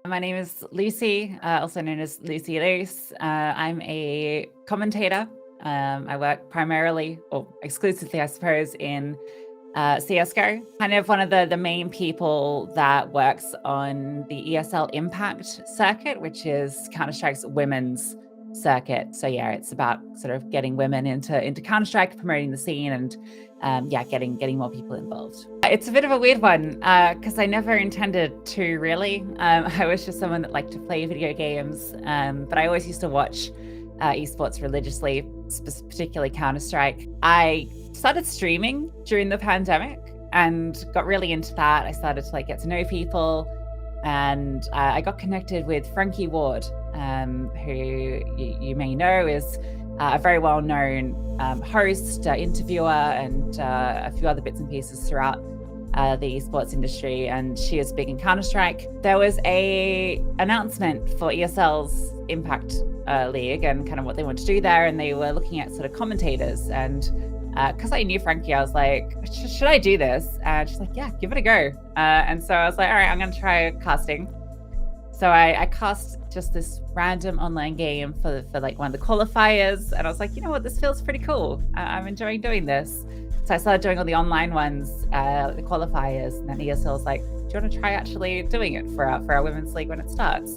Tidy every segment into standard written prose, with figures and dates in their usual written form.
My name is Lucy, also known as Luce. I'm a commentator. I work primarily, or exclusively, I suppose, in CSGO. Kind of one of the main people that works on the ESL Impact circuit, which is Counter-Strike's women's circuit. So yeah, it's about sort of getting women into Counter-Strike, promoting the scene, and getting more people involved. It's a bit of a weird one because I never intended to really. I was just someone that liked to play video games, but I always used to watch esports religiously, particularly Counter-Strike. I started streaming during the pandemic and got really into that. I started to get to know people, and I got connected with Frankie Ward, who you may know is a very well-known host, interviewer, and a few other bits and pieces throughout the esports industry. And she is big in Counter-Strike. There was a announcement for ESL's Impact League and kind of what they want to do there, and they were looking at sort of commentators. And because I knew Frankie, I was like, should I do this? And she's like, yeah, give it a go. And so I was like, all right, I'm going to try casting. So I cast just this random online game for like one of the qualifiers, and I was like, you know what, this feels pretty cool. I'm enjoying doing this. So I started doing all the online ones, the qualifiers, and then ESL was like, do you want to try actually doing it for our women's league when it starts?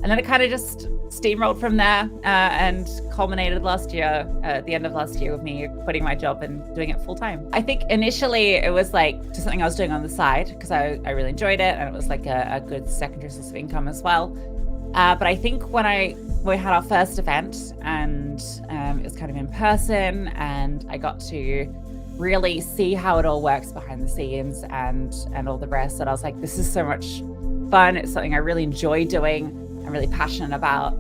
And then it kind of just steamrolled from there and culminated last year, at the end of last year, with me quitting my job and doing it full time. I think initially it was like just something I was doing on the side because I really enjoyed it, and it was like a good secondary source of income as well. But I think when we had our first event, and it was kind of in person, and I got to really see how it all works behind the scenes and all the rest, that I was like, this is so much fun. It's something I really enjoy doing. I'm really passionate about.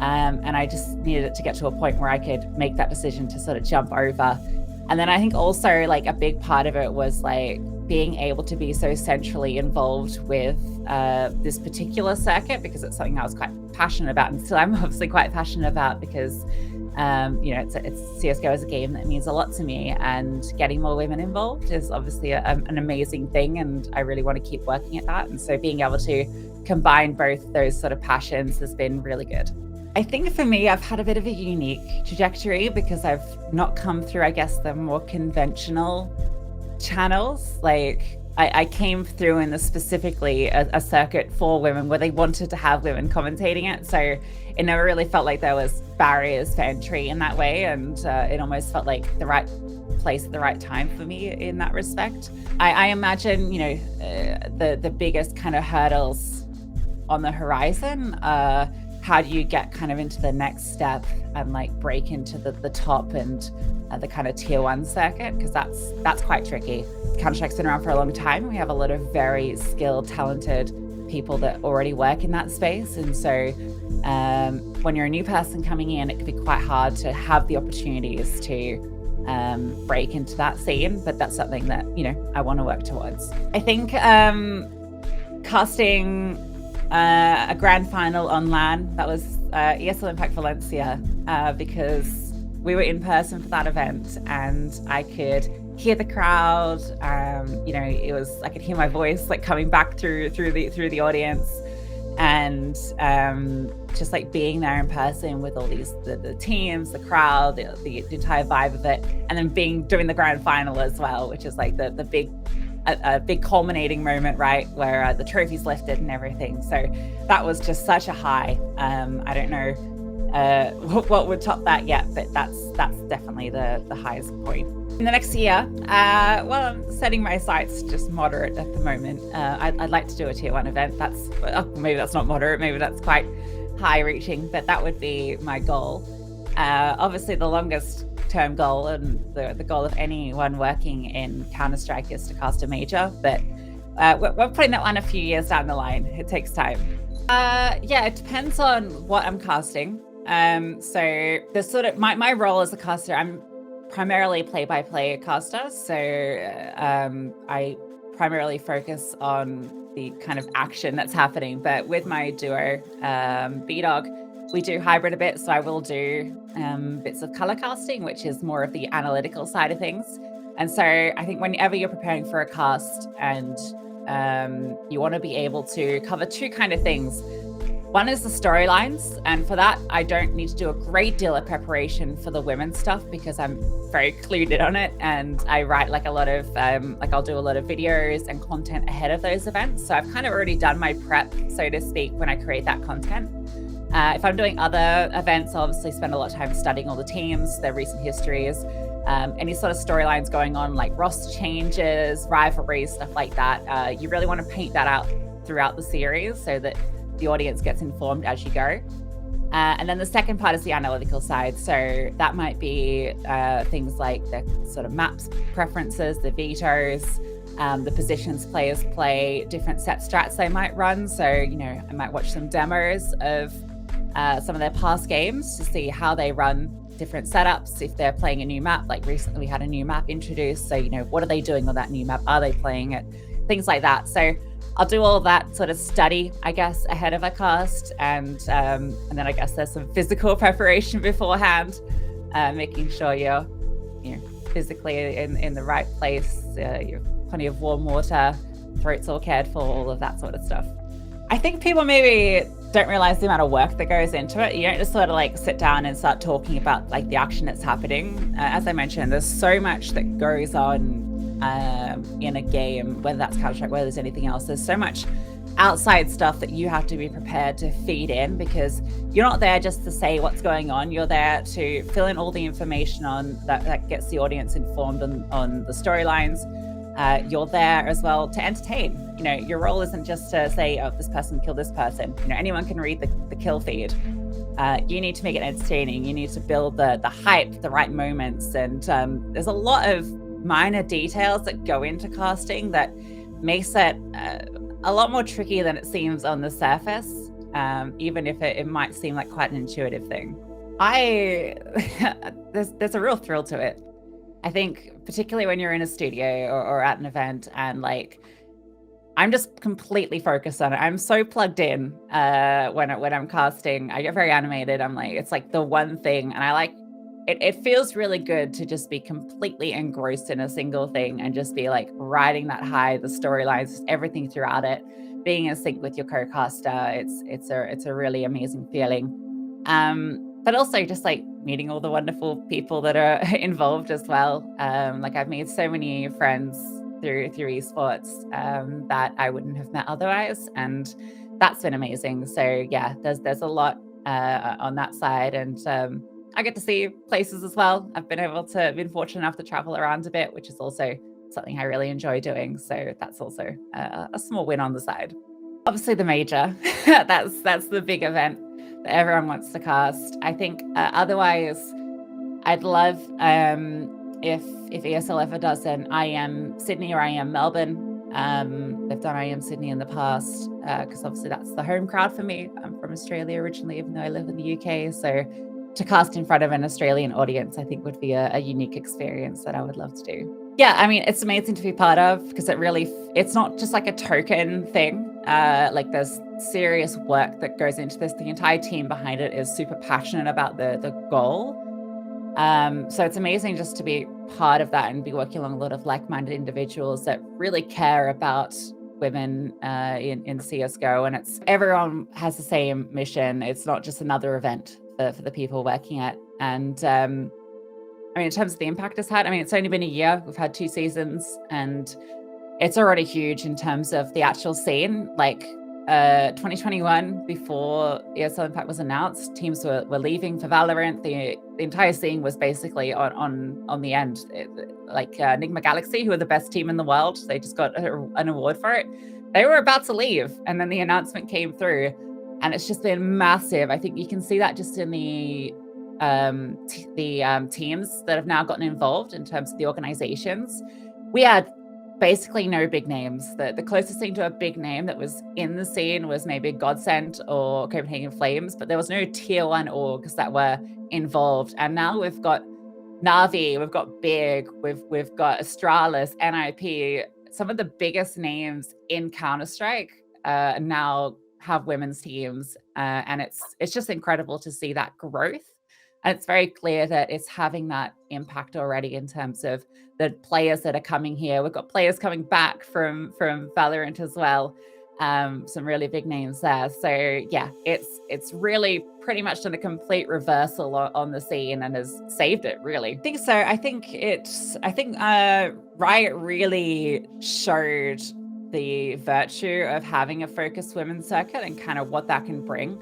And I just needed it to get to a point where I could make that decision to sort of jump over. And then I think also like a big part of it was like being able to be so centrally involved with this particular circuit, because it's something I was quite passionate about, and still I'm obviously quite passionate about, because it's CSGO is a game that means a lot to me, and getting more women involved is obviously an amazing thing, and I really want to keep working at that. And so being able to combine both those sort of passions has been really good. I think for me, I've had a bit of a unique trajectory because I've not come through, I guess, the more conventional channels. Like I came through in specifically a circuit for women where they wanted to have women commentating it. So it never really felt like there was barriers for entry in that way. And it almost felt like the right place at the right time for me in that respect. I imagine, the biggest kind of hurdles on the horizon, how do you get kind of into the next step and like break into the top and the kind of tier 1 circuit, because that's quite tricky. Counter-Strike's been around for a long time. We have a lot of very skilled, talented people that already work in that space. And so when you're a new person coming in, it can be quite hard to have the opportunities to break into that scene. But that's something that, I want to work towards. I think casting a grand final on LAN, that was ESL Impact Valencia, because we were in person for that event, and I could hear the crowd. It was, I could hear my voice like coming back through the audience, and just like being there in person with all these the teams, the crowd, the entire vibe of it, and then doing the grand final as well, which is like the big culminating moment, right, where the trophy's lifted and everything. So that was just such a high. I don't know what would top that yet, but that's definitely the highest point. In the next year, I'm setting my sights just moderate at the moment. I'd like to do a tier 1 event. Maybe that's not moderate, maybe that's quite high reaching, but that would be my goal. Obviously the longest term goal, and the goal of anyone working in Counter-Strike, is to cast a major, but we're putting that one a few years down the line. It takes time. It depends on what I'm casting. So the sort of my role as a caster, I'm primarily play-by-play caster, so I primarily focus on the kind of action that's happening. But with my duo, B-Dog, we do hybrid a bit, so I will do bits of color casting, which is more of the analytical side of things. And so I think whenever you're preparing for a cast and you want to be able to cover two kind of things. One is the storylines, and for that, I don't need to do a great deal of preparation for the women's stuff because I'm very clued in on it, and I write like a lot of, I'll do a lot of videos and content ahead of those events. So I've kind of already done my prep, so to speak, when I create that content. If I'm doing other events, I'll obviously spend a lot of time studying all the teams, their recent histories, any sort of storylines going on, like roster changes, rivalries, stuff like that. You really want to paint that out throughout the series so that the audience gets informed as you go. And then the second part is the analytical side. So that might be things like the sort of maps preferences, the vetoes, the positions players play, different set strats they might run. So, I might watch some demos of some of their past games to see how they run different setups, if they're playing a new map. Like recently we had a new map introduced. So, what are they doing on that new map? Are they playing it? Things like that. So I'll do all that sort of study, I guess, ahead of a cast, and then I guess there's some physical preparation beforehand, making sure you're physically in the right place, you've plenty of warm water, throat's all cared for, all of that sort of stuff. I think people maybe don't realize the amount of work that goes into it. You don't just sort of like sit down and start talking about like the action that's happening. As I mentioned, there's so much that goes on in a game, whether that's Counter-Strike, whether there's anything else. There's so much outside stuff that you have to be prepared to feed in, because you're not there just to say what's going on. You're there to fill in all the information on that gets the audience informed on the storylines. You're there as well to entertain. Your role isn't just to say, oh, this person killed this person. Anyone can read the kill feed. You need to make it entertaining. You need to build the hype, the right moments. And there's a lot of minor details that go into casting that makes it a lot more tricky than it seems on the surface, even if it might seem like quite an intuitive thing. There's a real thrill to it. I think particularly when you're in a studio or at an event, and like I'm just completely focused on it. I'm so plugged in when I'm casting. I get very animated. I'm like, it's like the one thing, and I like it feels really good to just be completely engrossed in a single thing and just be like riding that high, the storylines, just everything throughout it, being in sync with your co-caster. It's a really amazing feeling. But also just like meeting all the wonderful people that are involved as well. Like I've made so many friends through esports that I wouldn't have met otherwise, and that's been amazing. So yeah, there's a lot on that side, and I get to see places as well. I've been fortunate enough to travel around a bit, which is also something I really enjoy doing. So that's also a small win on the side. Obviously the major, that's the big event that everyone wants to cast. I think otherwise, I'd love if ESL ever does an IM Sydney or IM Melbourne. They've done IM Sydney in the past, because obviously that's the home crowd for me. I'm from Australia originally, even though I live in the UK. So to cast in front of an Australian audience, I think would be a unique experience that I would love to do. Yeah, I mean, it's amazing to be part of, because it's not just like a token thing. Like there's serious work that goes into this. The entire team behind it is super passionate about the goal. So it's amazing just to be part of that and be working along a lot of like-minded individuals that really care about women in CSGO, and everyone has the same mission. It's not just another event for the people working it. And I mean, in terms of the impact it's had, I mean, it's only been a year. We've had 2 seasons, and it's already huge in terms of the actual scene. Like 2021, before ESL Impact was announced, teams were leaving for Valorant. The entire scene was basically on the end. Like Enigma Galaxy, who are the best team in the world, they just got an award for it. They were about to leave, and then the announcement came through, and it's just been massive. I think you can see that just in the teams that have now gotten involved in terms of the organizations. We had basically no big names. The closest thing to a big name that was in the scene was maybe Godsent or Copenhagen Flames, but there was no tier 1 orgs that were involved. And now we've got Na'Vi, we've got Big, we've got Astralis, NIP. Some of the biggest names in Counter-Strike now have women's teams, and it's just incredible to see that growth. And it's very clear that it's having that impact already in terms of the players that are coming here. We've got players coming back from Valorant as well. Some really big names there. So yeah, it's really pretty much done a complete reversal on the scene and has saved it, really. I think so. I think Riot really showed the virtue of having a focused women's circuit and kind of what that can bring.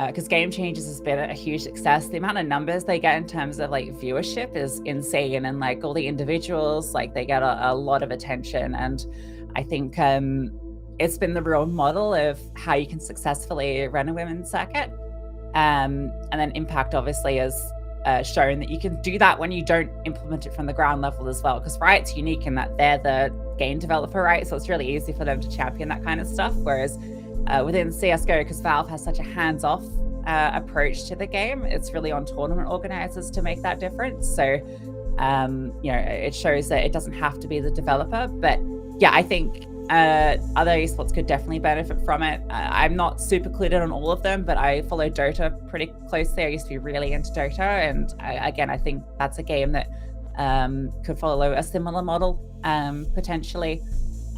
Because Game Changers has been a huge success. The amount of numbers they get in terms of like viewership is insane, and like all the individuals, like they get a lot of attention. And I think it's been the real model of how you can successfully run a women's circuit. And then Impact obviously has shown that you can do that when you don't implement it from the ground level as well. Because Riot's unique in that they're the game developer, right? So it's really easy for them to champion that kind of stuff. Whereas within CSGO, because Valve has such a hands-off approach to the game, it's really on tournament organizers to make that difference. So, it shows that it doesn't have to be the developer. But yeah, I think other esports could definitely benefit from it. I'm not super clued in on all of them, but I follow Dota pretty closely. I used to be really into Dota. And I think that's a game that could follow a similar model potentially.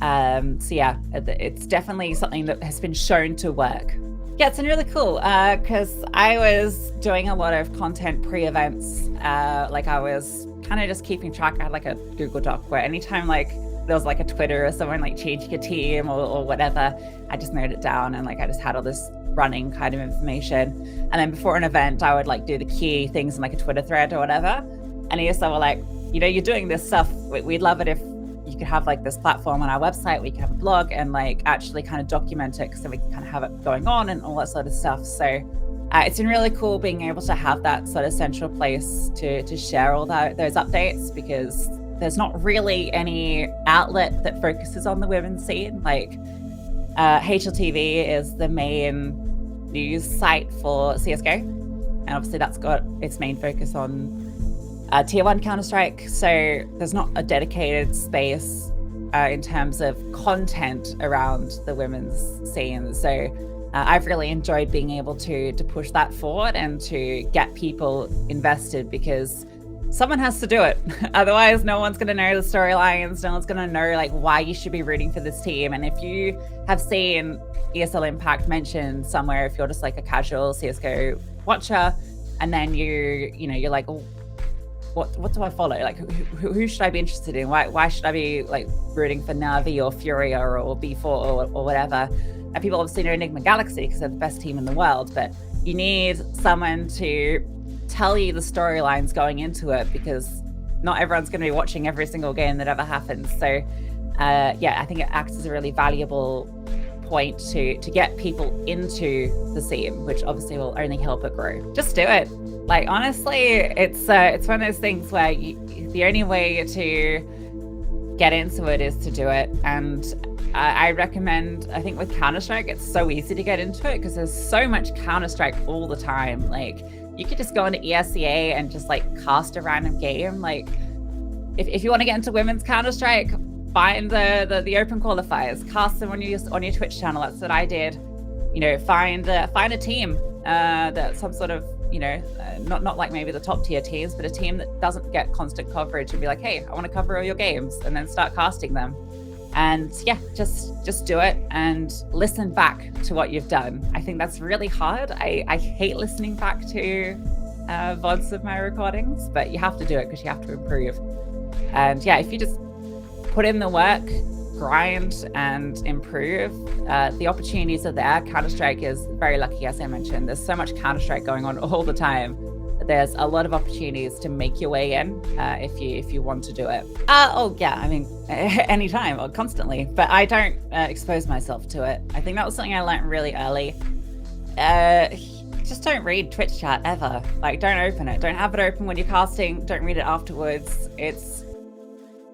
So yeah, it's definitely something that has been shown to work. Yeah, it's been really cool because I was doing a lot of content pre-events. Like I was kind of just keeping track. I had like a Google Doc where anytime like there was like a Twitter or someone like changing a team or whatever, I just noted it down, and like I just had all this running kind of information. And then before an event, I would like do the key things in like a Twitter thread or whatever. And ESL were like, you're doing this stuff. We'd love it if you could have like this platform on our website, we could have a blog and like actually kind of document it, because then we can kind of have it going on and all that sort of stuff. So it's been really cool being able to have that sort of central place to share all those updates, because there's not really any outlet that focuses on the women's scene. Like HLTV is the main news site for CSGO, and obviously that's got its main focus on Tier 1 Counter-Strike, so there's not a dedicated space in terms of content around the women's scene. So I've really enjoyed being able to push that forward and to get people invested, because someone has to do it. Otherwise, no one's going to know the storylines. No one's going to know like why you should be rooting for this team. And if you have seen ESL Impact mentioned somewhere, if you're just like a casual CSGO watcher, and then you're like, oh, what do I follow? Like, who should I be interested in? Why should I be like rooting for Navi or Furia or B4 or whatever? And people obviously know Enigma Galaxy because they're the best team in the world, but you need someone to tell you the storylines going into it, because not everyone's going to be watching every single game that ever happens. So I think it acts as a really valuable point to get people into the scene, which obviously will only help it grow. Just do it. Like, honestly, it's one of those things where the only way to get into it is to do it. And I recommend, I think with Counter-Strike, it's so easy to get into it because there's so much Counter-Strike all the time. Like, you could just go into ESEA and just like cast a random game. Like, if you want to get into women's Counter-Strike, find the open qualifiers, cast them on your Twitch channel. That's what I did. Find a team that's some sort of not like maybe the top tier teams, but a team that doesn't get constant coverage, and be like, hey, I want to cover all your games, and then start casting them. And yeah, just do it and listen back to what you've done. I think that's really hard. I hate listening back to VODs of my recordings, but you have to do it because you have to improve. And yeah, if you just put in the work, grind and improve, the opportunities are there. Counter-Strike is very lucky, as I mentioned. There's so much Counter-Strike going on all the time. There's a lot of opportunities to make your way in if you want to do it. Anytime or constantly, but I don't expose myself to it. I think that was something I learned really early. Just don't read Twitch chat ever. Like, don't open it. Don't have it open when you're casting. Don't read it afterwards. It's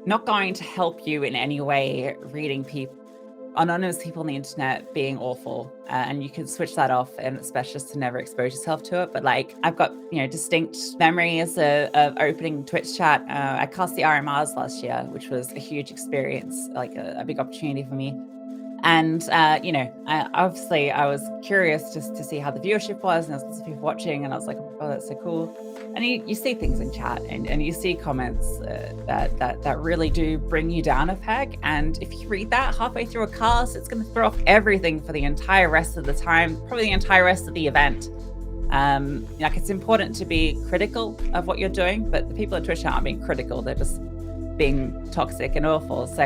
not going to help you in any way. Reading anonymous people on the internet being awful, and you can switch that off, and it's best just to never expose yourself to it. But like, I've got distinct memories of opening Twitch chat. I cast the RMRs last year, which was a huge experience, like a big opportunity for me. And, obviously I was curious just to see how the viewership was, and there's lots of people watching, and I was like, "Oh my God, that's so cool." And you see things in chat, and you see comments that really do bring you down a peg. And if you read that halfway through a cast, it's going to throw off everything for the entire rest of the time, probably the entire rest of the event. Like, it's important to be critical of what you're doing, but the people at Twitch aren't being critical; they're just being toxic and awful. So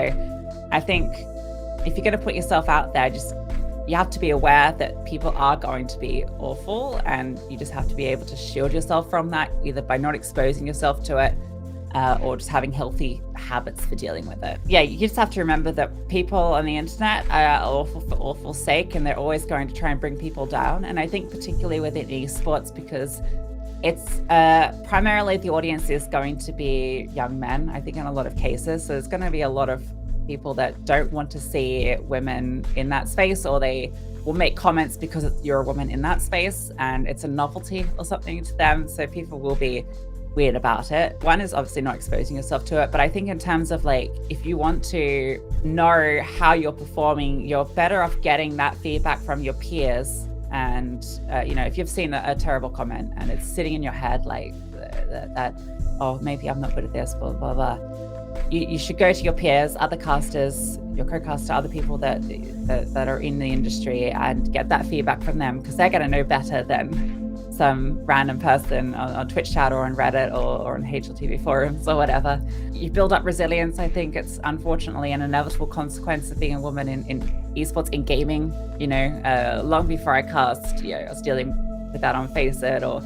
I think if you're going to put yourself out there, you have to be aware that people are going to be awful, and you just have to be able to shield yourself from that, either by not exposing yourself to it, or just having healthy habits for dealing with it. Yeah, you just have to remember that people on the internet are awful for awful's sake, and they're always going to try and bring people down. And I think particularly within esports, because it's primarily the audience is going to be young men, I think, in a lot of cases. So there's going to be a lot of people that don't want to see women in that space, or they will make comments because you're a woman in that space and it's a novelty or something to them. So people will be weird about it. One is obviously not exposing yourself to it, but I think in terms of, like, if you want to know how you're performing, you're better off getting that feedback from your peers. And if you've seen a terrible comment and it's sitting in your head, like that, oh, maybe I'm not good at this, blah blah blah, you should go to your peers, other casters, your co-caster, other people that are in the industry, and get that feedback from them, because they're going to know better than some random person on Twitch chat or on Reddit or on HLTV forums or whatever. You build up resilience. I think it's unfortunately an inevitable consequence of being a woman in esports, in gaming. Long before I cast, I was dealing with that on Face It or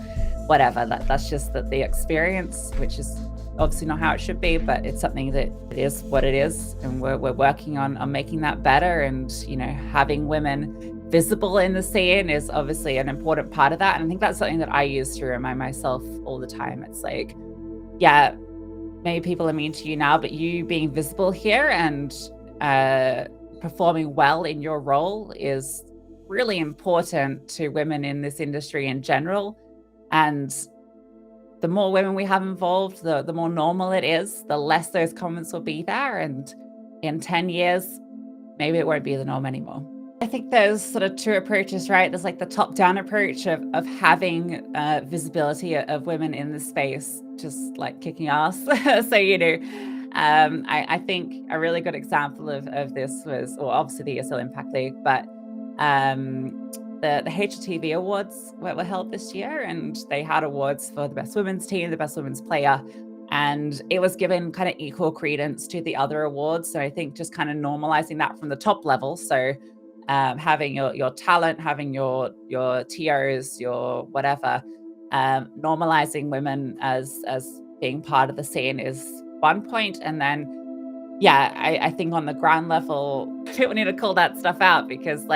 whatever. That's just the experience, which is obviously not how it should be, but it's something that it is what it is, and we're working on making that better. And having women visible in the scene is obviously an important part of that, and I think that's something that I use to remind myself all the time. It's like, yeah, maybe people are mean to you now, but you being visible here and performing well in your role is really important to women in this industry in general. And the more women we have involved, the more normal it is, the less those comments will be there. And in 10 years, maybe it won't be the norm anymore. I think there's sort of two approaches, right? There's like the top-down approach of having visibility of women in the space, just like kicking ass. So, I think a really good example of this was, well, obviously the ESL Impact League, but the HLTV Awards were held this year, and they had awards for the best women's team, the best women's player, and it was given kind of equal credence to the other awards. So I think just kind of normalizing that from the top level. So having your talent, having your TOs, your whatever, normalizing women as being part of the scene is one point. And then, yeah, I think on the ground level, people need to call that stuff out, because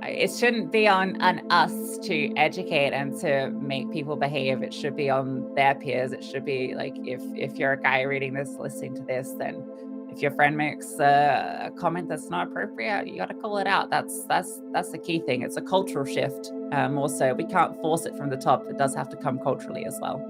it shouldn't be on us to educate and to make people behave. It should be on their peers. It should be like, if you're a guy reading this, listening to this, then if your friend makes a comment that's not appropriate, you got to call it out. That's the key thing. It's a cultural shift. Also, we can't force it from the top. It does have to come culturally as well.